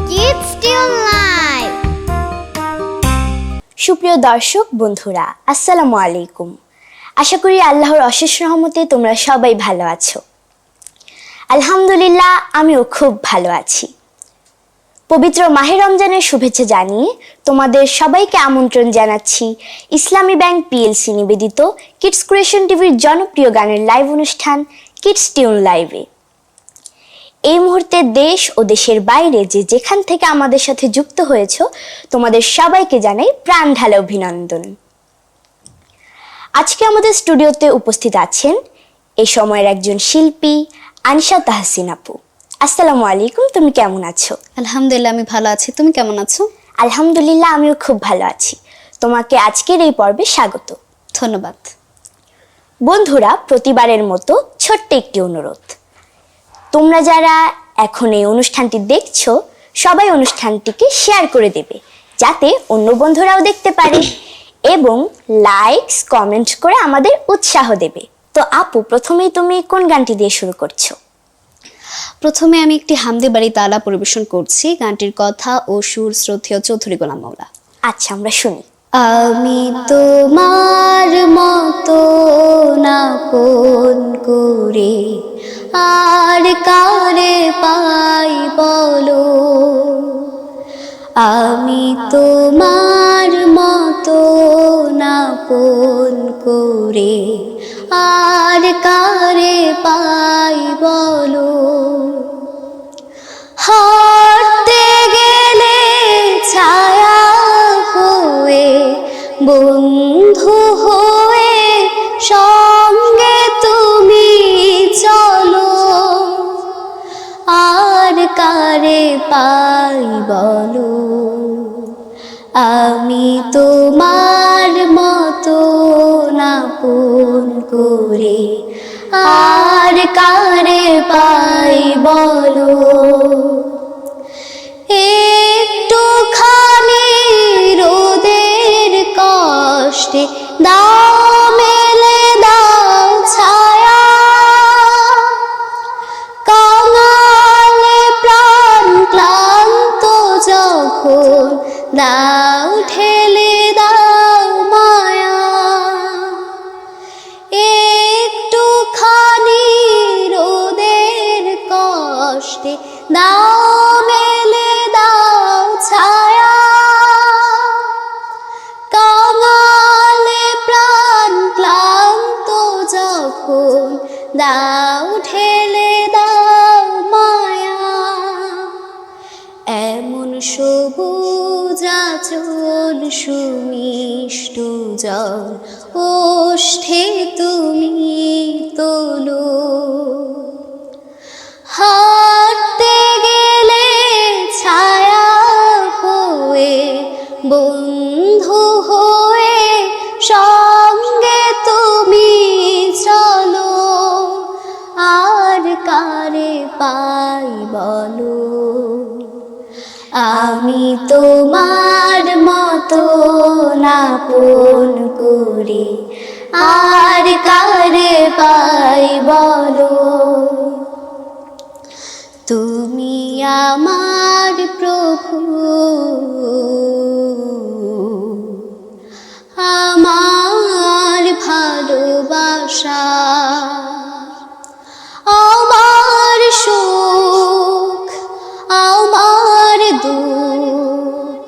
Kids Still Live. সুপ্রিয় দর্শক বন্ধুরা, আসসালামু আলাইকুম। আশা করি আল্লাহর অশেষ রহমতে তোমরা সবাই ভালো আছো। আলহামদুলিল্লাহ, আমিও খুব ভালো আছি। পবিত্র মাহে রমজানের শুভেচ্ছা জানিয়ে তোমাদের সবাইকে আমন্ত্রণ জানাচ্ছি ইসলামী ব্যাংক পিএলসি নিবেদিত কিডস ক্রিয়েশন টিভির জনপ্রিয় গানের লাইভ অনুষ্ঠান কিডস টিউন লাইভে। এই মুহূর্তে দেশ ও দেশের বাইরে যে যেখান থেকে আমাদের সাথে যুক্ত হয়েছ, তোমাদের সবাইকে জানাই প্রাণ ঢালা অভিনন্দন। আজকে আমাদের স্টুডিওতে উপস্থিত আছেন এই সময়ের একজন শিল্পী আনিশা তাহসিন আপু। আসসালামু আলাইকুম, তুমি কেমন আছো? আলহামদুলিল্লাহ, আমি ভালো আছি। তুমি কেমন আছো? আলহামদুলিল্লাহ, আমিও খুব ভালো আছি। তোমাকে আজকের এই পর্বে স্বাগত। ধন্যবাদ। বন্ধুরা, প্রতিবারের মতো ছোট্ট একটি অনুরোধ, তোমরা যারা এখন এই অনুষ্ঠানটি দেখছো সবাই অনুষ্ঠানটিকে শেয়ার করে দেবে, যাতে অন্য বন্ধুরাও দেখতে পারে, এবং লাইকস কমেন্ট করে আমাদের উৎসাহ দেবে। তো আপু, প্রথমেই তুমি কোন গানটি দিয়ে শুরু করছো? প্রথমে আমি একটি হামদে বাড়ি তালা পরিবেশন করছি। গানটির কথা ও সুর শ্রদ্ধেয় চৌধুরী গোলাম মাওলা। আচ্ছা, আমরা শুনি। আমি তোমার মতো না কোন করে আর কারে পাই বলো, আমি তোমার মতো না কোন করে আর কারে পাই বলো, হাঁটতে গেলে ছায়া হয়ে বন্ধু হয়ে সঙ্গে তুমি চলো, আর কারে পাই বলো, আমি তোমার মতো না কোন করে আর কারে পাই বলো, একটুখানি রোদের কষ্টে দাও মেলে দাও ছায়া, কাঙালে প্রাণ ক্লান্ত যখন দাও ঠেলে দাও মায়া, একটুখানি রোদের কষ্টে দাও মেলে দাও ছায়া, কাঙালে প্রাণ ক্লান্ত যখন দাও ঠেলে দাও মায়া, এমন সবুজ আঁচল সুমিষ্ট জল ওষ্ঠে তুমি তোলো, হাঁটতে গেলে ছায়া হয়ে বন্ধু হয়ে সঙ্গে তুমি চলো, আর কারে পাই বলো, আমি তোমার মতো না কোন করে আর কারে পাই বলো, তুমি আমার প্রভু, আমার ভালোবাসা, আমার সুখ আমার দুঃখ,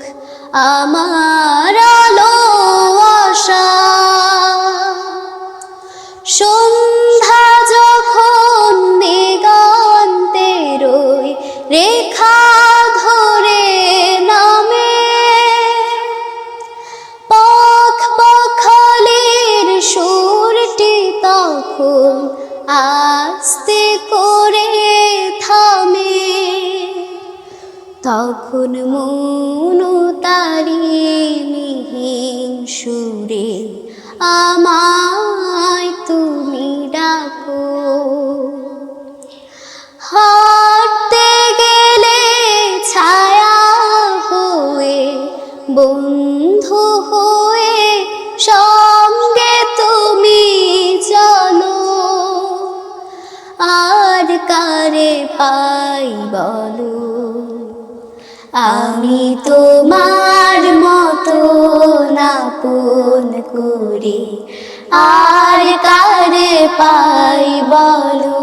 আমার আলো আশা, সন্ধ্যা যখন দিগন্তের ওই রেখা ধরে নামে, পাখ পাখালির সুরটি তখন আস্তে করে থামে, তখন মন তারি মিহিন সুরে আমায় তুমি ডাকো, হাঁটতে গেলে ছায়া হয়ে বন্ধু হয়ে সঙ্গে তুমি চলো, আর কারে পা পাই বলো, আমি তোমার মতো আপন করে আর কারে পাই বলো।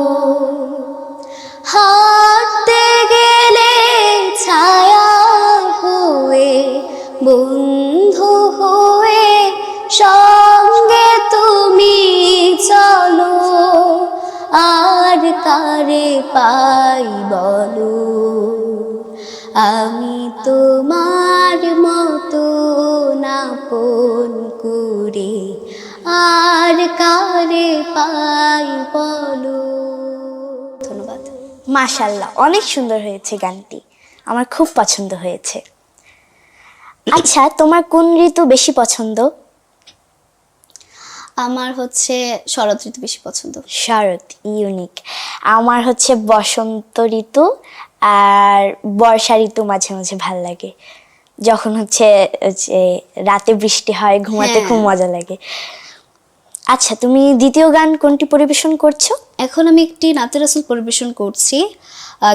হাঁটতে গেলে ছায়া হয়ে, বন্ধু হয়ে সঙ্গে তুমি চলো, আর কারে পাই বলো, আমি তোমার মতো আপন করে আর কারে পাই বলো। ধন্যবাদ। মাশাল্লাহ, অনেক সুন্দর হয়েছে গানটি, আমার খুব পছন্দ হয়েছে। আচ্ছা, তোমার কোন ঋতু বেশি পছন্দ? আমার হচ্ছে শরৎ ঋতু বেশি পছন্দ। শরৎ, ইউনিক। আমার হচ্ছে বসন্ত ঋতু আর বর্ষা ঋতু মাঝে মাঝে ভাল লাগে, যখন হচ্ছে যে রাতে বৃষ্টি হয়, ঘুমাতে হ্যাঁ। খুব মজা লাগে। আচ্ছা, তুমি দ্বিতীয় গান কোনটি পরিবেশন করছো? এখন আমি একটি নাতে রাসূল পরিবেশন করছি।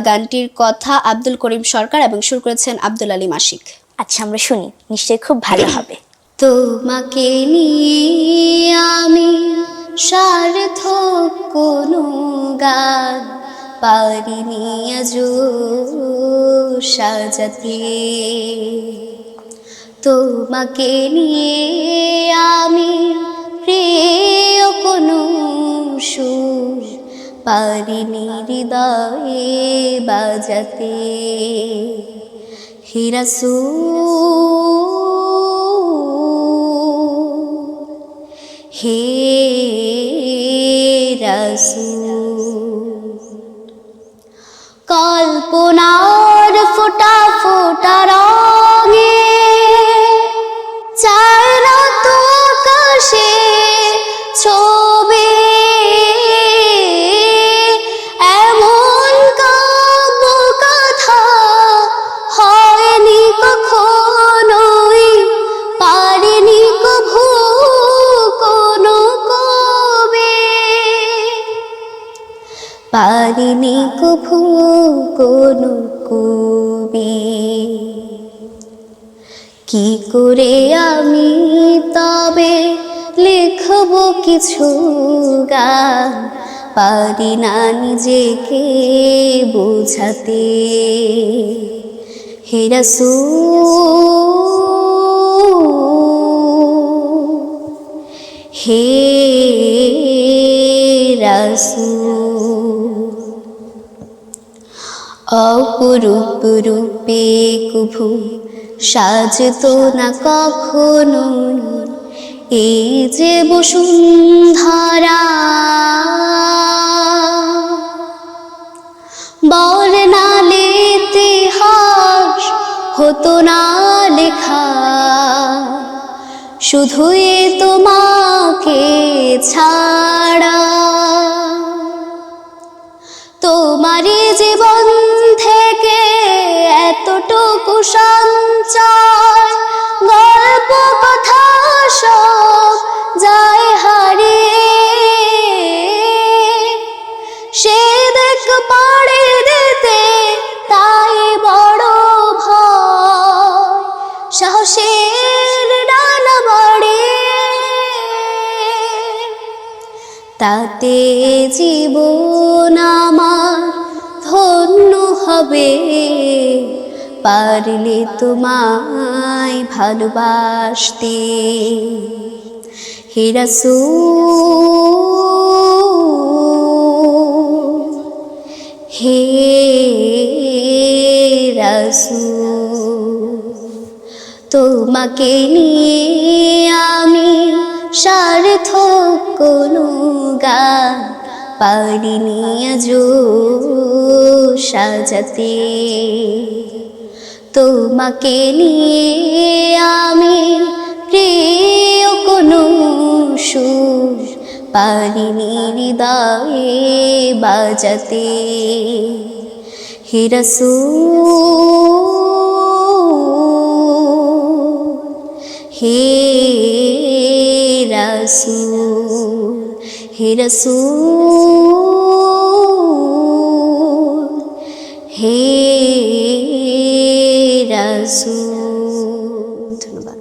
গানটির কথা আব্দুল করিম সরকার এবং সুর করেছেন আব্দুল আলী মাসিক। আচ্ছা, আমরা শুনি, নিশ্চয়ই খুব ভালো হবে। তোমাকে নিয়ে আমি সার্থক কোনো গান পারিনি আজো সাজাতে, তোমাকে নিয়ে আমি প্রিয় কোনো সুর পারিনি হৃদয়ে বাজাতে। হে রাসূল, হে রাসূল, কল্পনার ফোঁটা ফোঁটা রঙে চায় না তো আকাশে ছবি, এমন কাব্য কথা হয়নি কখনোই, পারেনি কভু কোনো কবি, পারিনি কভু কোনো কবি। কি করে আমি তবে লিখব কিছু গান, পারি না নিজেকে বোঝাতে। হে রাসূল, হে রাসূল, অপরূপ রূপে কভু সাজতো না কখনোই এই যে বসুন্ধরা, বর্ণালে ইতিহাস হতো না লেখা, শুধুই তোমাকে ছাড়া। তোমারই জীবন থেকে এতটুকু সঞ্চয়, গল্প কথা সব যায় হারিয়ে, সে দেখ পাড়ে দিতে তাই বড় ভয়, সাহসের ডানা বাড়িয়ে, তাতে জীবন আমার ধন্য হবে, পারলে তোমায় ভালোবাসতে। হে রাসূল, হে রাসূল, তোমাকে নিয়ে আমি সার্থক কোনো গান পারিনি আজো সাজাতে। তোমাকে নিয়ে আমি প্রিয় কোনো সুর পারিনি হৃদয়ে বাজাতে। হে রাসূল, হে রাসূল, হে রাসূল, হে রাসূল। ধন্যবাদ।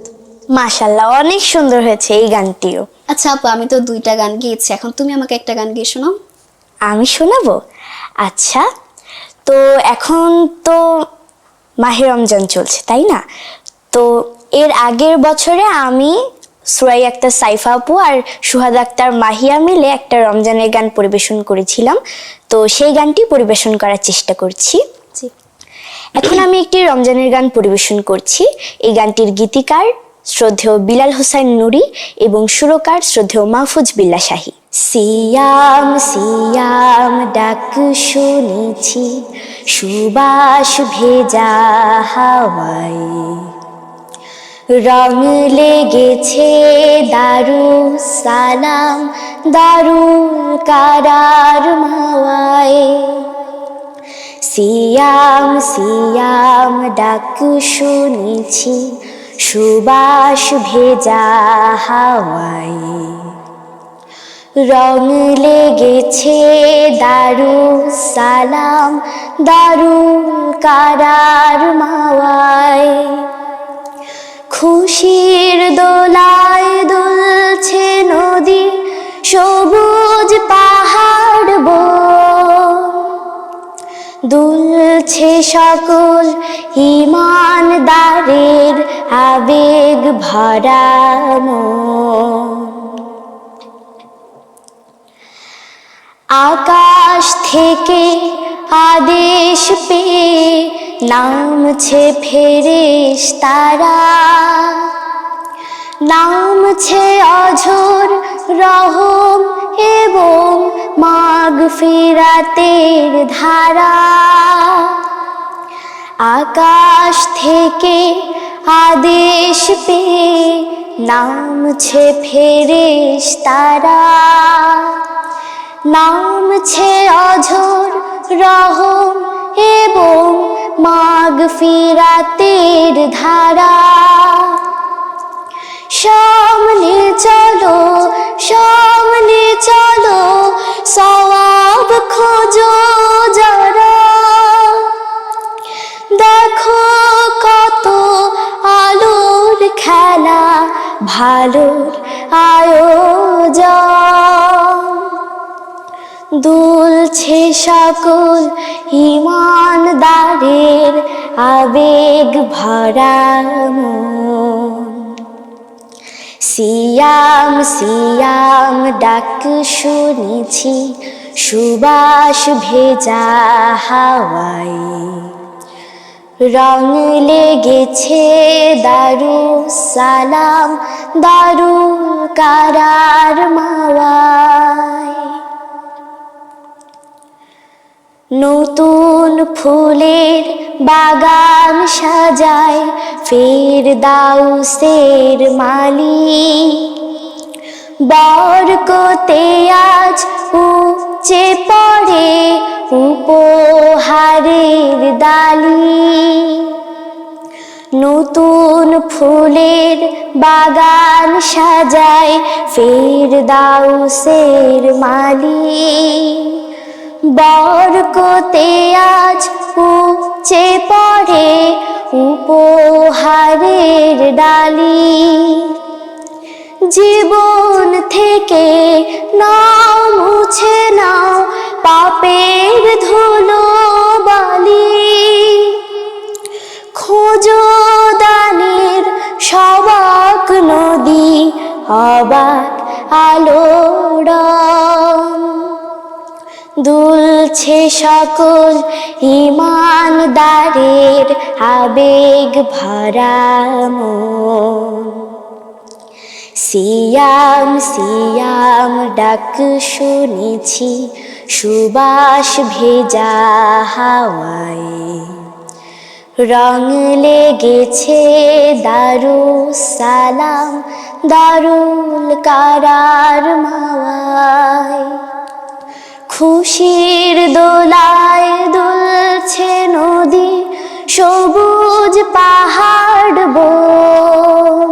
মাশাল্লাহ, অনেক সুন্দর হয়েছে এই গানটিও। আচ্ছা আপু, আমি তো 2টা গান গেয়েছি, এখন তুমি আমাকে একটা গান গিয়ে শোনাও। আমি শোনাবো? আচ্ছা, তো এখন তো মাহে রমজান চলছে, তাই না? তো এর আগের বছরে আমি, সুরাই আক্তার সাইফা আপু আর সুহাদ আক্তার মাহিয়া মিলে একটা রমজানের গান পরিবেশন করেছিলাম। তো সেই গানটি পরিবেশন করার চেষ্টা করছি। জি। এখন আমি একটি রমজানের গান পরিবেশন করছি। এই গানটির গীতিকার শ্রদ্ধেয় বিলাল হোসাইন নুরি এবং সুরকার শ্রদ্ধেয় মাহফুজ বিল্লাহ শাহী। সিয়াম সিয়াম ডাক শুনেছি, সুবাস ভেজা হাওয়ায়, রং লেগেছে দারুস সালাম দারুল কারার মাওয়ায়। সিয়াম সিয়াম ডাক শুনেছি, সুবাস ভেজা হাওয়ায়, রং লেগেছে দারুস সালাম দারুল কারার মাওয়ায়। খুশির দোলায় দুলছে নদী, সবুজ পাহাড় বন, দুলছে সকল ঈমানদারের আবেগ ভরা মন। আকাশ থেকে আদেশ পেয়ে নামছে ফেরেশতারা, নামছে অঝোর রহম এবং মাগফিরাতের ধারা। আকাশ থেকে আদেশ পেয়ে নামছে ফেরেশতারা, নামছে অঝোর রহম এবং মাগফিরাতের ধারা। সামনে চলো সামনে চলো, সওয়াব খোঁজো যারা, দেখো কত আলোর খেলা, ভালোর আয়োজন, দুলছে সকল ঈমানদারের আবেগ ভরা মন। সিয়াম সিয়াম ডাক শুনেছি, সুবাস ভেজা হাওয়ায়, রং লেগেছে দারুস সালাম দারুল কারার মাওয়ায়। নতুন ফুলের বাগান সাজায় ফেরদাউসের মালি, বরকতে আজ উপচে পড়ে উপহারের ডালি। নতুন ফুলের বাগান সাজায় ফেরদাউসের মালি, বরকতে আজ উপচে পড়ে উপহারের ডালি। জীবন থেকে নাও মুছে নাও পাপের ধুলো বালি, খোঁজো দানের সবাক নদী অবাক আলোড়ন, দুলছে সকল ঈমানদারের আবেগ ভরা মন। সিয়াম সিয়াম ডাক শুনেছি, সুবাস ভেজা হাওয়ায়, রং লেগেছে দারুস সালাম দারুল কারার মাওয়ায়। খুশির দোলায় দুলছে নদী, সবুজ পাহাড় বন,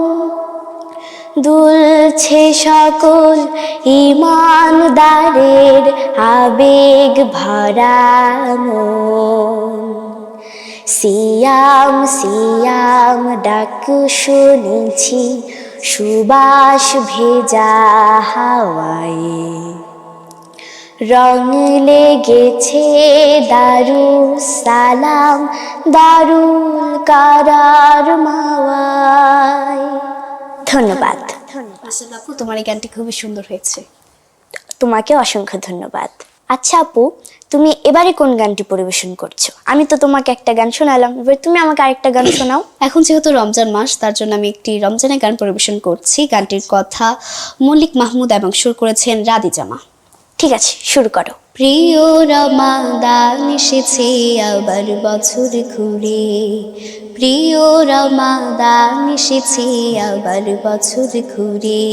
দুলছে সকল ঈমানদারের আবেগ ভরা মন। সিয়াম সিয়াম ডাক শুনেছি সুবাস ভেজা হাওয়ায়, রং লেগেছে দারুস সালাম দারুল কারার মাওয়ায়। ধন্যবাদ। আসলে আপু তোমার এই গানটি খুবই সুন্দর হয়েছে। তোমাকে অসংখ্য ধন্যবাদ। আচ্ছা আপু, তুমি এবারে কোন গানটি পরিবেশন করছো? আমি তো তোমাকে একটা গান শোনালাম, এবার তুমি আমাকে আরেকটা গান শোনাও। এখন যেহেতু রমজান মাস, তার জন্য আমি একটি রমজানের গান পরিবেশন করছি। গানটির কথা মল্লিক মাহমুদ এবং সুর করেছেন রাদি জামা। ঠিক আছে, শুরু করো। প্রিয় রমাদান এসেছে আবার বছর ঘুরে, প্রিয় রমাদান এসেছে আবার বছর ঘুরে,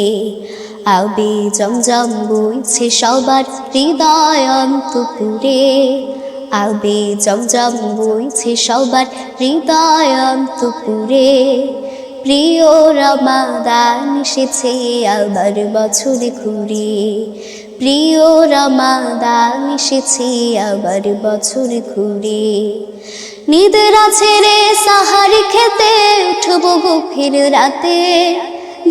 আবে জমজম বইছে সবার হৃদয় অন্তপুরে, আবে জমজম বইছে সবার হৃদয় অন্তপুরে, প্রিয় রমাদান এসেছে আবার বছর ঘুরে, প্রিয় রমাদান এসেছে আবার বছর ঘুরে, নিদ্রা ছেড়ে সাহারি খেতে উঠব গভীর রাতে,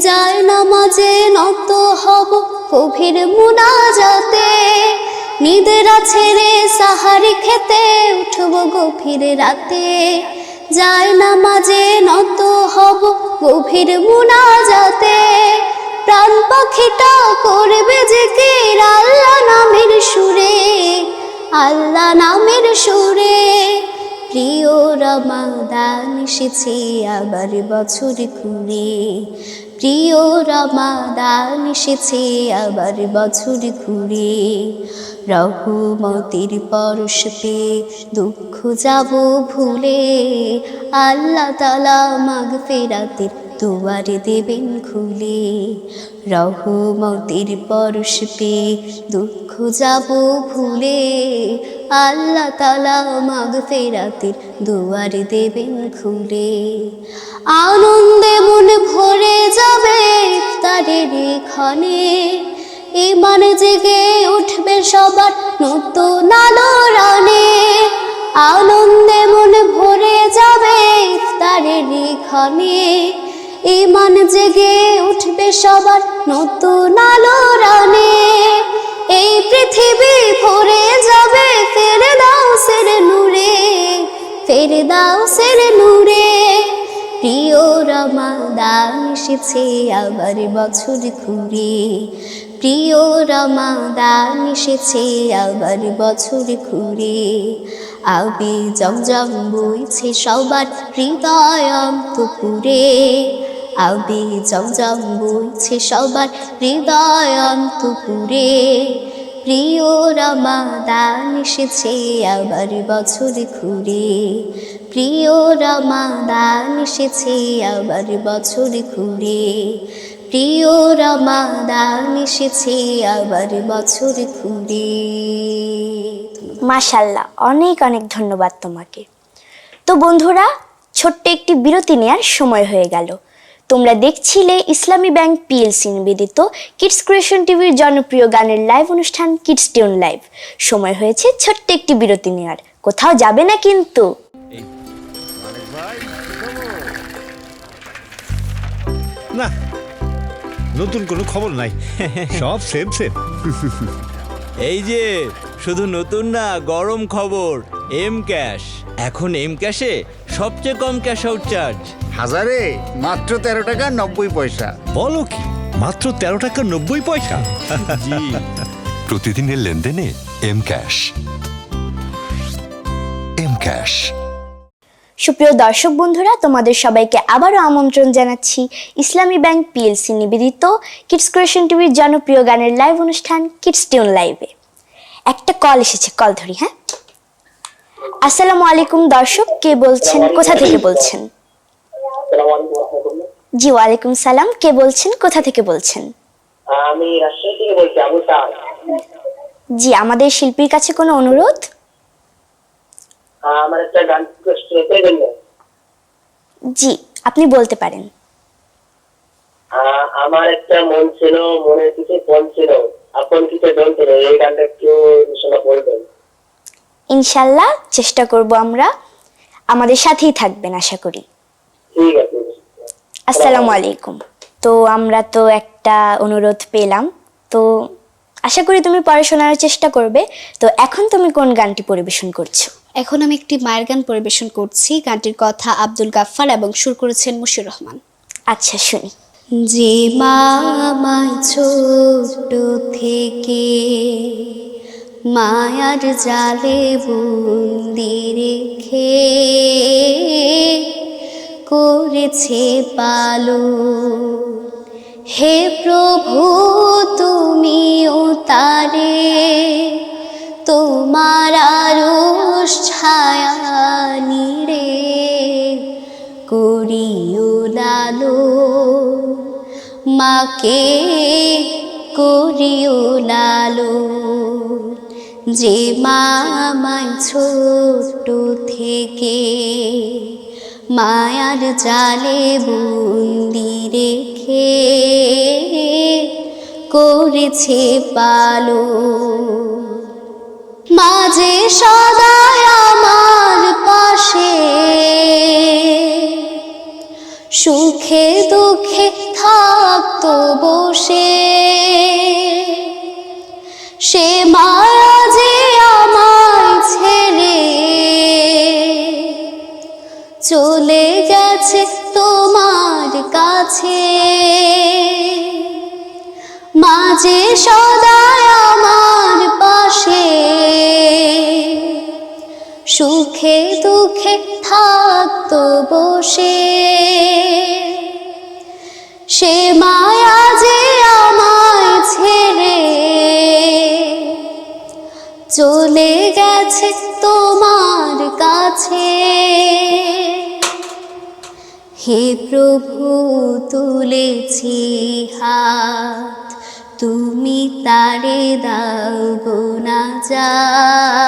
যায় নামাজে নত হব গভীর মুনাজাতে, নিদ্রা ছেড়ে সাহারি খেতে উঠব গভীর রাতে, যায় নামাজে নত হব গভীর মুনাজাতে, প্রাণ পাখিটা করবে জিকির আল্লাহ নামের সুরে, আল্লাহ নামের সুরে, প্রিয় রমাদান এসেছে আবার বছর ঘুরে, প্রিয় রমাদান এসেছে আবার বছর ঘুরে, রহমতের পরশ পেয়ে দুঃখ যাব ভুলে, আল্লাহ তাআলা মাগফিরাতের দুয়ার দেবেন খুলে, রহমতের পরশ পেয়ে দুঃখ যাব ভুলে, আল্লাহ তাআলা মাগফিরাতের দুয়ার দেবেন খুলে, আনন্দে মন ভরে যাবে ইফতারের ক্ষণে, ঈমান জেগে উঠবে সবার নতুন আলোড়নে, আনন্দে মন ভরে যাবে ইফতারের ক্ষণে, ঈমান জেগে উঠবে সবার নতুন আলোড়নে, এই পৃথিবী ভরে যাবে ফেরদাউসের নূরে, ফেরদাউসের নূরে, প্রিয় রমাদান এসেছে আবার বছর ঘুরে, প্রিয় রমাদান এসেছে আবার বছর ঘুরে, আবে জমজম বইছে সবার হৃদয় অন্তপুরে, আবে জমজম বইছে সবার হৃদয় অন্তপুরে, প্রিয় রমাদান এসেছে আবার বছর ঘুরে, প্রিয় রমাদান এসেছে আবার বছর ঘুরে, প্রিয় রমাদান এসেছে আবার বছর ঘুরে। মাশাআল্লাহ, অনেক অনেক ধন্যবাদ তোমাকে। তো বন্ধুরা, ছোট্ট একটি বিরতি নেওয়ার সময় হয়ে গেল। তোমরা দেখছিলে ইসলামী ব্যাংক পিএলসি নিবেদিত কিডস ক্রিয়েশন টিভির জনপ্রিয় গানের লাইভ অনুষ্ঠান কিডস টিউন লাইভ। সময় হয়েছে ছোট্ট একটি বিরতি নেওয়ার, কোথাও যাবে না কিন্তু। না, নতুন কোনো খবর নাই, সব সেম সেম। এই যে শুধু নতুন না, গরম খবর, এম ক্যাশ। এখন এম ক্যাশে সবচেয়ে কম ক্যাশ আউট চার্জ। হাজারে মাত্র 13 টাকা 90 পয়সা। বলো কি, মাত্র 13 টাকা 90 পয়সা? জি, প্রতিদিনের লেনদেনে এম ক্যাশ। M cash. সুপ্রিয় দর্শক বন্ধুরা, তোমাদের সবাইকে আবারও আমন্ত্রণ জানাচ্ছি ইসলামী ব্যাংক পিএলসি নিবেদিত কিডস ক্রিয়েশন টিভির জনপ্রিয় গানের লাইভ অনুষ্ঠান কিডস টিউন লাইভে। একটা কল এসেছে, কল ধরি। হ্যাঁ, আসসালামু আলাইকুম দর্শক, কে বলছেন, কোথা থেকে বলছেন? জি ওয়ালাইকুম সালাম, কে বলছেন, কোথা থেকে বলছেন? আমি রাজশাহী থেকে বলছি, আবু সাদ। জি, আমাদের শিল্পীর কাছে কোনো অনুরোধ? আমার একটা গান রিকোয়েস্ট করতে জন্য। জি, আপনি বলতে পারেন। আমার একটা মন ছিল, মনের কিছু ফোন ছিল, আপন কিছু ডন ছিল, এই গানটা একটু শোনা বলবেন? ইনশাল্লাহ চেষ্টা করব আমরা। আমাদের সাথেই থাকবেন আশা করি। ঠিক আছে। আসসালামু আলাইকুম। তো আমরা তো একটা অনুরোধ পেলাম, তো আশা করি তুমি পড়াশোনার চেষ্টা করবে। তো এখন তুমি কোন গানটি পরিবেশন করছো? এখন আমি একটি মায়ের গান পরিবেশন করছি। গানটির কথা আব্দুল গাফফার এবং সুর করেছেন মুশিউর রহমান। আচ্ছা, শুনি। যে মা আমায় ছোট থেকে মায়ার জালে বন্দি রেখে করেছে পালন, হে প্রভু তুমিও তারে তোমার আরশ ছায়া নিড়ে করিও লালন, মাকে করিও লালন। যে মা আমায় ছোট থেকে মায়ার জালে বন্দি রেখে করেছে পালন, মাঝে সদায় আমার পাশে সুখে দুঃখে থাকতো বসে, সে মায়া যে আমায় ছেড়ে চলে গেছে তোমার কাছে, মাঝে সদায় আমার পাশে সুখে দুঃখে থাকতো বসে, সে মায়া যে আমায় ছেড়ে চলে গেছে তোমার কাছে। হে প্রভু তুলেছি হাত, তুমি তারে দাও গো নাজাত,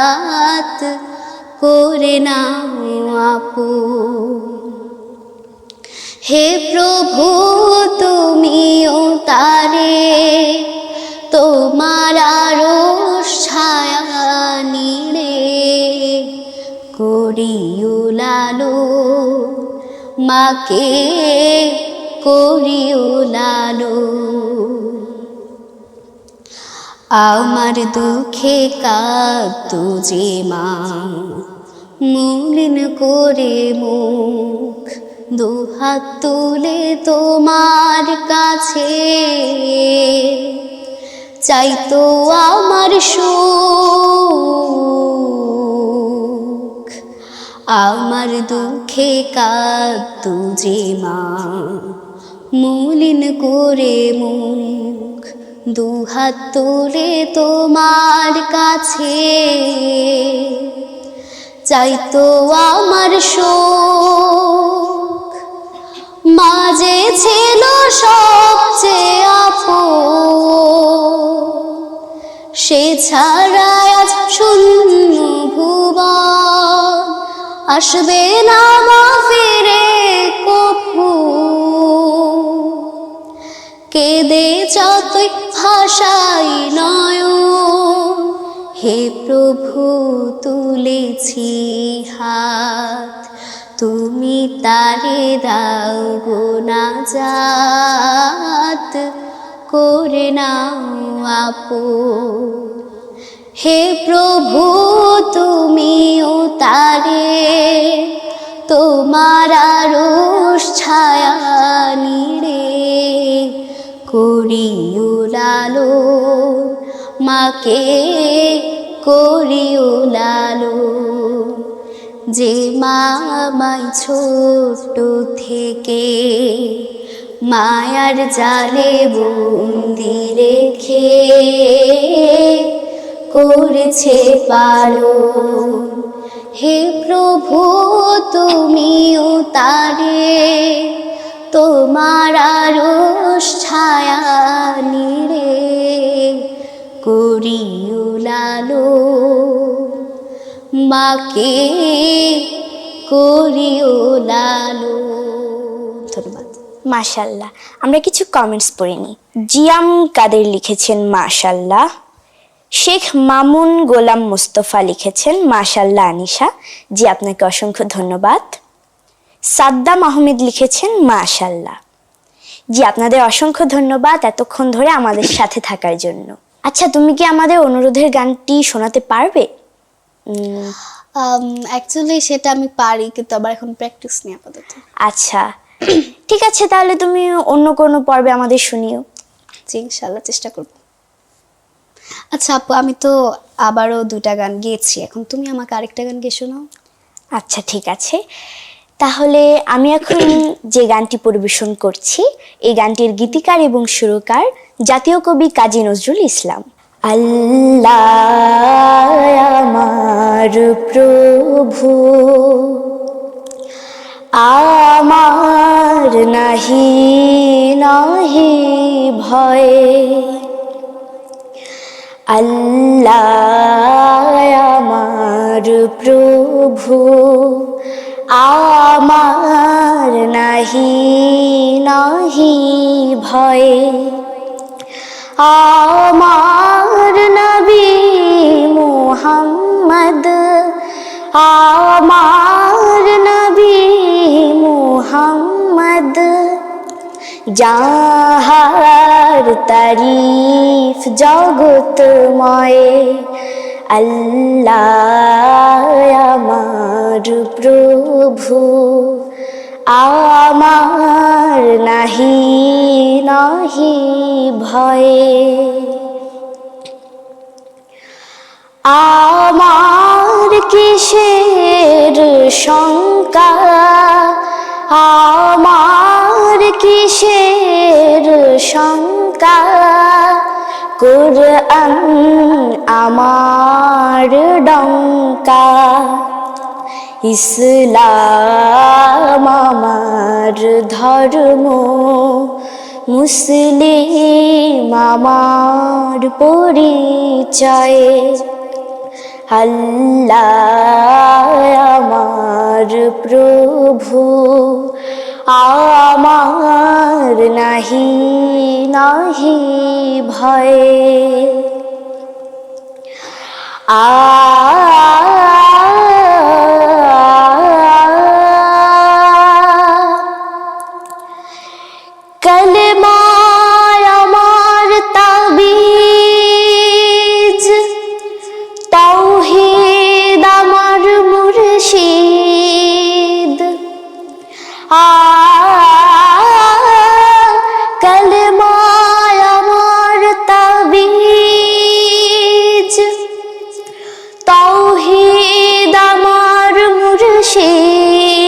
করে নাও আপন। হে প্রভু তুমিও তারে তোমার আরশ ছায়া নিড়ে করিও লালন, মাকে করিও লালন। আমার দুঃখে কাঁদতো যে মা মলিন করে মুখ, দুহাত তুলে তোমার কাছে চাইতো আমার সুখ। আমার দুঃখে কাঁদতো যে মা মলিন করে মুখ, দুহাত তুলে তোমার কাছে চাইতো আমার শোক। মাঝে ছিল সবচেয়ে আপন, সে ছাড়া আজ শূন্য ভুবন, আসবে না মা ফিরে কভু, কেঁদে যতই ভাষাই নয়ন। হে প্রভু তুলেছি হাত, তুমি তারে দাও গো নাজাত, করে নাও আপন। হে প্রভু তুমিও তারে তোমার আরশ ছায়া নিড়ে করিও লালন, মাকে করিও লালন। যে মা আমায় ছোট থেকে মায়ার জালে বন্দি রেখে করেছে পালন, হে প্রভু তুমিও তারে তোমার আরশ ছায়া নিড়ে করিও লালন, মাকে করিও লালন। ধন্যবাদ। মাশাল্লাহ। আমরা কিছু কমেন্টস পড়ে নিই। জিয়াম কাদের লিখেছেন মাশাল্লাহ, শেখ মামুন গোলাম মুস্তফা লিখেছেন মাশাল্লাহ আনিশা, জি আপনাকে অসংখ্য ধন্যবাদ। সাদ্দাম আহমেদ লিখেছেন মাশাল্লাহ, জি আপনাদের অসংখ্য ধন্যবাদ এতক্ষণ ধরে আমাদের সাথে থাকার জন্য। আচ্ছা, তুমি কি আমাদের অনুরোধের গানটি শোনাতে পারবে? অ্যাকচুয়ালি সেটা আমি পারি, কিন্তু আমার এখন প্র্যাকটিস নেই আপাতত। আচ্ছা ঠিক আছে, তাহলে তুমি অন্য কোনো পর্বে আমাদের শুনিও। জি, ইনশাল্লাহ চেষ্টা করব। আচ্ছা আপু, আমি তো আবারও 2টা গান গেয়েছি, এখন তুমি আমাকে আরেকটা গান গেয়ে শোনাও। আচ্ছা ঠিক আছে, তাহলে আমি এখন যে গানটি পরিবেশন করছি এই গানটির গীতিকার এবং সুরকার জাতীয় কবি কাজী নজরুল ইসলাম। আল্লাহ আমার প্রভু, আমার নাহি নাহি ভয়, আল্লাহ আমার প্রভু, আমার নাহি নাহি ভয়, আমার নবী মুহাম্মদ, আমার নবী মুহাম্মদ, যাহার তারিফ জগতময়, আল্লাহ আমার প্রভু, আমার নাহি নাহি ভয়, আমার কিসের শঙ্কা, আমার কিসের শঙ্কা, কুরআন আমার ডঙ্কা, ইসলাম আমার ধর্ম, মুসলিম আমার পরিচয়, আল্লাহ আমার প্রভু, আমার নাহি নাহি ভয়, কলমায় আমার তাবিজ, তাওহীদ আমার মুর্শিদ, কলমায় আমার তাবিজ, তাওহীদ আমার মুর্শিদ,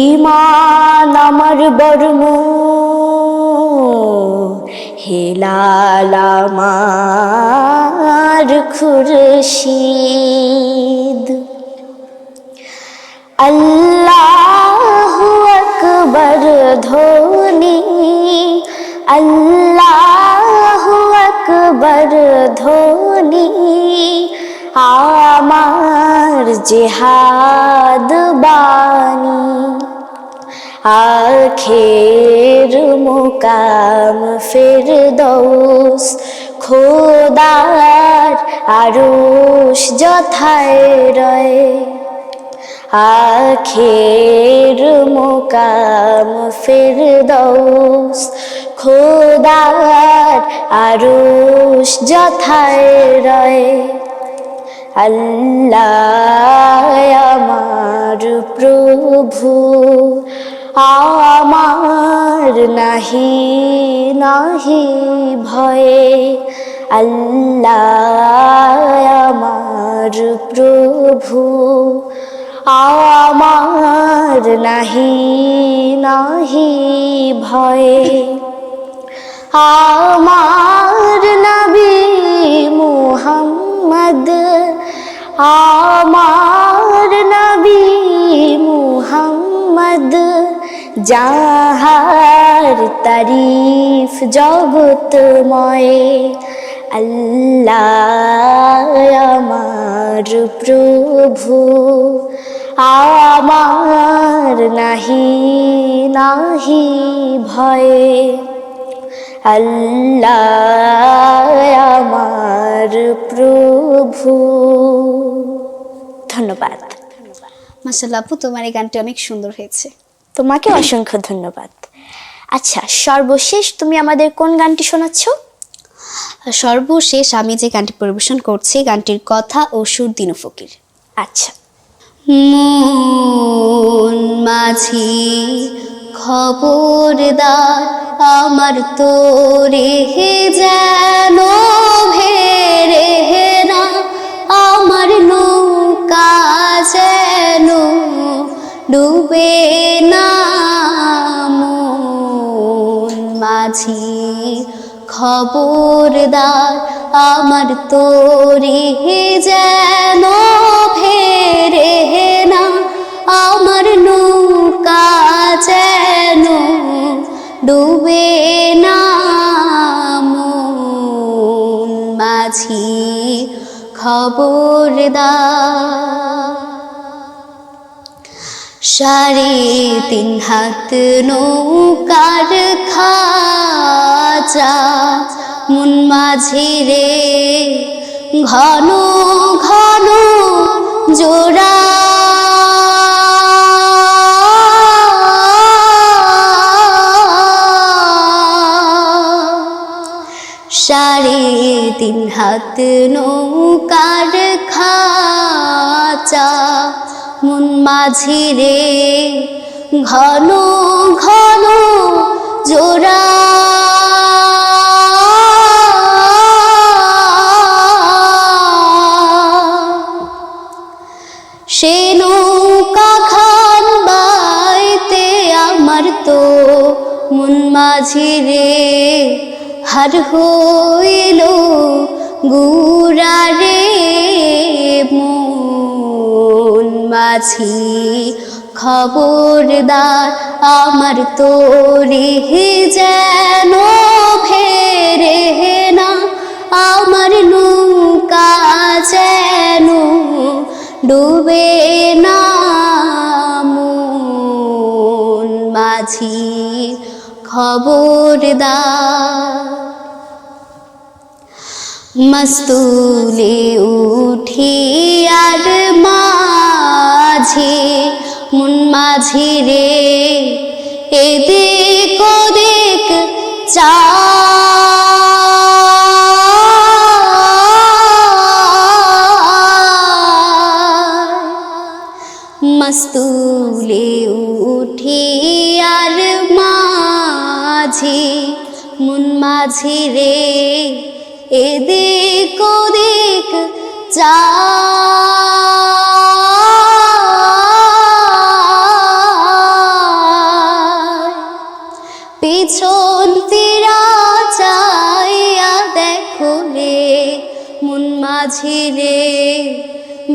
ঈমান আমার বর্ম, হেলাল আমার খুরশিদ, আল্লাহু আকবার ধ্বনি, আল্লাহু আকবার ধ্বনি, আমার জিহাদ বাণী, আখের মুকাম ফিরদৌস, খোদার আরশ যথায় রয়, আখের মুকাম ফিরদৌস, খোদার আরশ যথায় রয়, আল্লাহ আমার প্রভু, আমার নাহি নাহি ভয়, আল্লাহ আমার প্রভু, আমার নাহি নাহি ভয়, আমার নবী মুহাম্মদ, আমার নবী মুহাম্মদ, যাহার তারিফ জগতময়, আল্লাহ আমার প্রভু, আমার নাহি নাহি ভয়, আল্লাহ আমার প্রভু। ধন্যবাদ। মাশাআল্লাহ আপু, তোমার এই গানটি অনেক সুন্দর হয়েছে। তোমাকে অসংখ্য ধন্যবাদ। আচ্ছা, সর্বশেষ তুমি আমাদের কোন গানটি শোনাচ্ছ? সর্বশেষ আমি যে গানটি পরিবেশন করছি, গানটির কথা ও সুর দিনু ফকির। আচ্ছা। মন মাঝি খবরদার, আমার তোরে যেন ভেরে না, আমার নৌকা যেন ডুবে না। মন মাঝি খবরদার, আমার তোরে যেন ভেরে না, আমার নৌকা যেন ডুবে না। মন মাঝি খবরদার, 3.5 হাত নৌকার খাঁচা, মন মাঝি রে ঘন ঘন জোড়া। সাড়ে 3 হাত নৌকার খাঁচা, মন মাঝি রে ঘন ঘন জোড়া। সে নৌকা খান বাইতে আমার তো মন মাঝি রে হার হইল গুড়া রে। মন মাঝি খবরদার, আমার তোরে যেন ফেরে না, আমার নৌকা যেন ডুবে না। মন মাঝি খবরদার, মস্তুলে উঠি আর মাঝে মন মাঝি রে এদিক ওদিক মস্তুলে উঠি আর মাঝে মন মাঝি রে এদিক ওদিক পিছন ফিরা চাইয়া দেখো রে মন মাঝি রে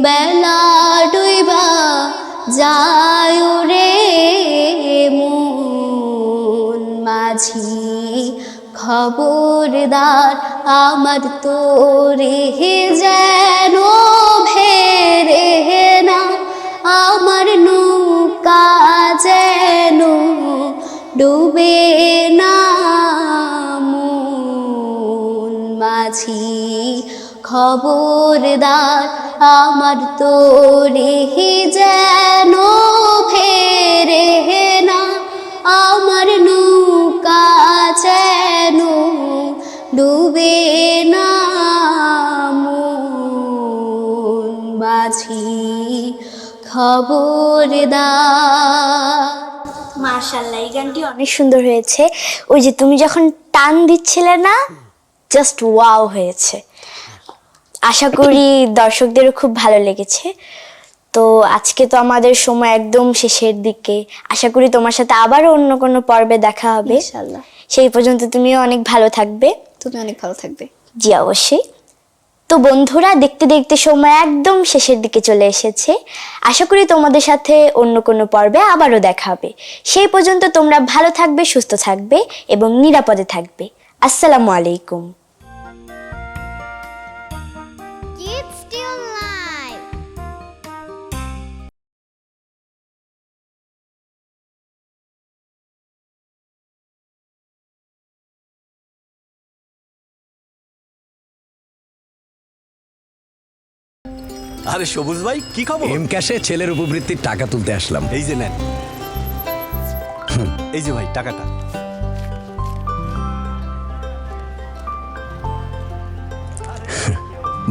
বেলা ডুইবা যায় রে। মন মাঝি খবরদার, আমার তোরে যেন ভেরে না, আমার নৌকা যেন ডুবে না। মন মাঝি খবরদার, আমার তোরে যেন ফেরে না, আমার নৌকা যেন ডুবে না। মন মাঝি খবরদার। মাশাআল্লাহ, এই গানটি অনেক সুন্দর হয়েছে। ওই যে তুমি যখন টান দিচ্ছিলে না, জাস্ট ওয়াও হয়েছে। আশা করি দর্শকদেরও খুব ভালো লেগেছে। তো আজকে তো আমাদের সময় একদম শেষের দিকে, আশা করি তোমার সাথে আবারও অন্য কোনো পর্বে দেখা হবে ইনশাআল্লাহ। সেই পর্যন্ত তুমিও অনেক ভালো থাকবে। তুমি অনেক ভালো থাকবে। জি অবশ্যই। তো বন্ধুরা, দেখতে দেখতে সময় একদম শেষের দিকে চলে এসেছে। আশা করি তোমাদের সাথে অন্য কোনো পর্বে আবারও দেখা হবে। সেই পর্যন্ত তোমরা ভালো থাকবে, সুস্থ থাকবে এবং নিরাপদে থাকবে। আসসালামু আলাইকুম। আরে সবুজ ভাই কি খবর? এম ক্যাশে ছেলের উপবৃত্তির টাকা তুলতে আসলাম। এই যে নেন। এই যে ভাই টাকাটা।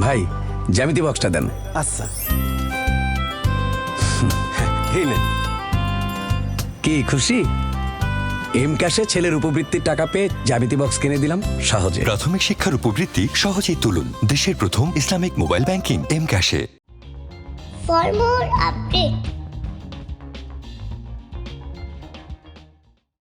ভাই জ্যামিতি বক্সটা দেন। আচ্ছা এই নেন। কি খুশি? এম ক্যাশে ছেলের উপবৃত্তির টাকা পেয়ে জ্যামিতি বক্স কিনে দিলাম সহজে। প্রাথমিক শিক্ষার উপবৃত্তি সহজেই তুলুন দেশের প্রথম ইসলামিক মোবাইল ব্যাংকিং এম ক্যাশে। For more updates,